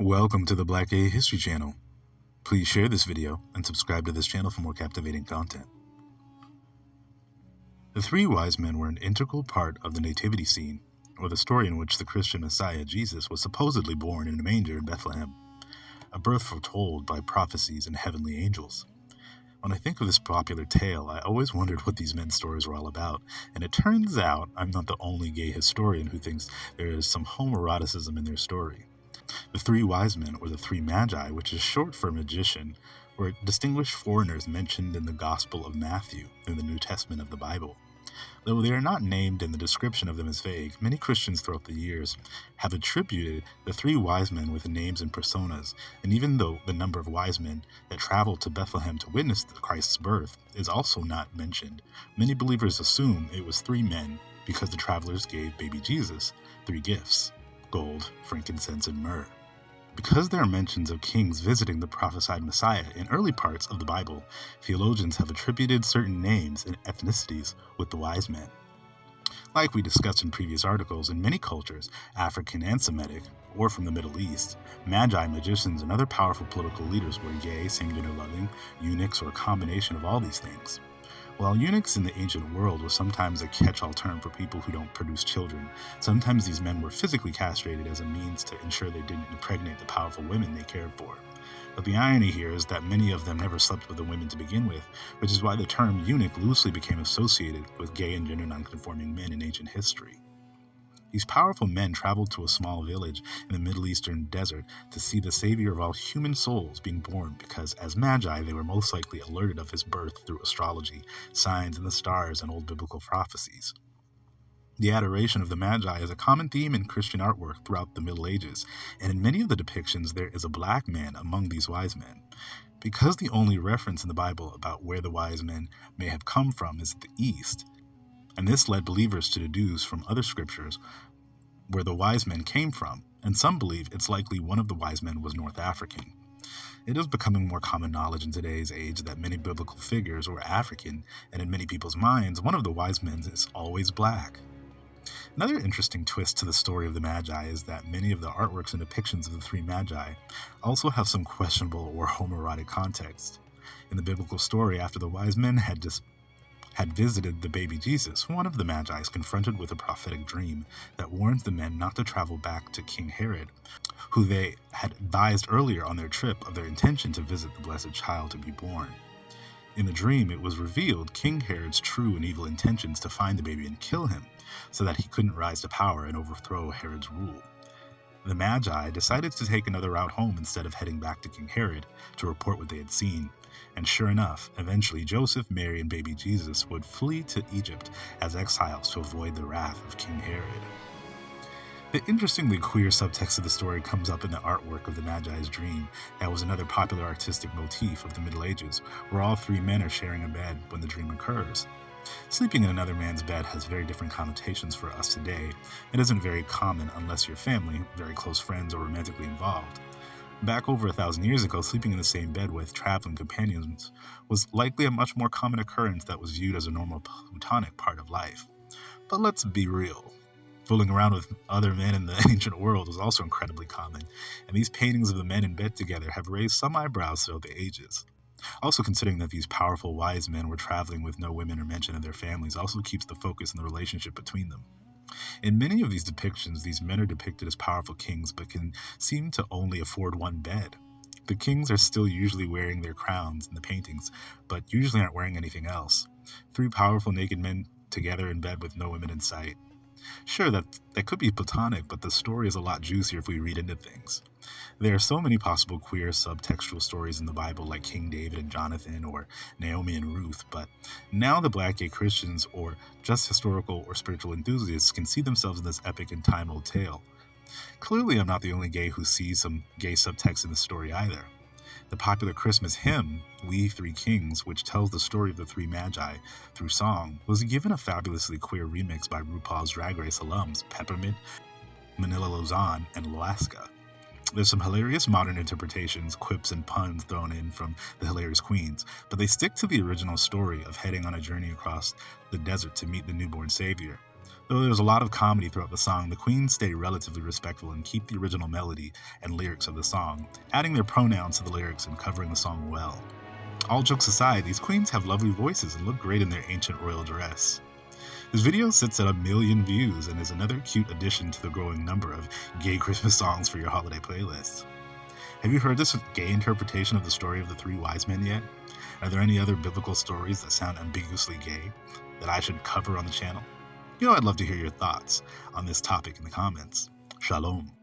Welcome to the Black Gay History Channel. Please share this video and subscribe to this channel for more captivating content. The three wise men were an integral part of the nativity scene, or the story in which the Christian Messiah, Jesus, was supposedly born in a manger in Bethlehem, a birth foretold by prophecies and heavenly angels. When I think of this popular tale, I always wondered what these men's stories were all about, and it turns out I'm not the only gay historian who thinks there is some homoeroticism in their story. The three wise men, or the three magi, which is short for magician, were distinguished foreigners mentioned in the Gospel of Matthew in the New Testament of the Bible. Though they are not named and the description of them is vague, many Christians throughout the years have attributed the three wise men with names and personas, and even though the number of wise men that traveled to Bethlehem to witness Christ's birth is also not mentioned, many believers assume it was three men because the travelers gave baby Jesus three gifts: gold, frankincense, and myrrh. Because there are mentions of kings visiting the prophesied Messiah in early parts of the Bible, theologians have attributed certain names and ethnicities with the wise men. Like we discussed in previous articles, in many cultures, African and Semitic, or from the Middle East, magi, magicians, and other powerful political leaders were gay, same-gender loving, eunuchs, or a combination of all these things. While eunuchs in the ancient world was sometimes a catch-all term for people who don't produce children, sometimes these men were physically castrated as a means to ensure they didn't impregnate the powerful women they cared for. But the irony here is that many of them never slept with the women to begin with, which is why the term eunuch loosely became associated with gay and gender non-conforming men in ancient history. These powerful men traveled to a small village in the Middle Eastern desert to see the savior of all human souls being born because, as magi, they were most likely alerted of his birth through astrology, signs in the stars, and old biblical prophecies. The adoration of the magi is a common theme in Christian artwork throughout the Middle Ages, and in many of the depictions there is a black man among these wise men. Because the only reference in the Bible about where the wise men may have come from is the East, and this led believers to deduce from other scriptures where the wise men came from, and some believe it's likely one of the wise men was North African. It is becoming more common knowledge in today's age that many biblical figures were African, and in many people's minds, one of the wise men is always black. Another interesting twist to the story of the Magi is that many of the artworks and depictions of the three Magi also have some questionable or homoerotic context. In the biblical story, after the wise men had visited the baby Jesus, one of the Magi is confronted with a prophetic dream that warns the men not to travel back to King Herod, who they had advised earlier on their trip of their intention to visit the blessed child to be born. In the dream, it was revealed King Herod's true and evil intentions to find the baby and kill him, so that he couldn't rise to power and overthrow Herod's rule. The Magi decided to take another route home instead of heading back to King Herod to report what they had seen. And sure enough, eventually Joseph, Mary, and baby Jesus would flee to Egypt as exiles to avoid the wrath of King Herod. The interestingly queer subtext of the story comes up in the artwork of the Magi's dream. That was another popular artistic motif of the Middle Ages, where all three men are sharing a bed when the dream occurs. Sleeping in another man's bed has very different connotations for us today. It isn't very common unless you're family, very close friends, or romantically involved. Back over 1,000 years ago, sleeping in the same bed with traveling companions was likely a much more common occurrence that was viewed as a normal platonic part of life. But let's be real. Fooling around with other men in the ancient world was also incredibly common, and these paintings of the men in bed together have raised some eyebrows throughout the ages. Also, considering that these powerful wise men were traveling with no women or mention of their families also keeps the focus in the relationship between them. In many of these depictions, these men are depicted as powerful kings but can seem to only afford one bed. The kings are still usually wearing their crowns in the paintings, but usually aren't wearing anything else. Three powerful naked men together in bed with no women in sight. Sure, that could be platonic, but the story is a lot juicier if we read into things. There are so many possible queer subtextual stories in the Bible like King David and Jonathan or Naomi and Ruth, but now the black gay Christians or just historical or spiritual enthusiasts can see themselves in this epic and time-old tale. Clearly, I'm not the only gay who sees some gay subtext in the story either. The popular Christmas hymn, We Three Kings, which tells the story of the three Magi through song, was given a fabulously queer remix by RuPaul's Drag Race alums Peppermint, Manila Luzon, and Alaska. There's some hilarious modern interpretations, quips, and puns thrown in from the hilarious queens, but they stick to the original story of heading on a journey across the desert to meet the newborn savior. Though there's a lot of comedy throughout the song, the queens stay relatively respectful and keep the original melody and lyrics of the song, adding their pronouns to the lyrics and covering the song well. All jokes aside, these queens have lovely voices and look great in their ancient royal dress. This video sits at 1 million views and is another cute addition to the growing number of gay Christmas songs for your holiday playlists. Have you heard this gay interpretation of the story of the 3 wise men yet? Are there any other biblical stories that sound ambiguously gay that I should cover on the channel? I'd love to hear your thoughts on this topic in the comments. Shalom.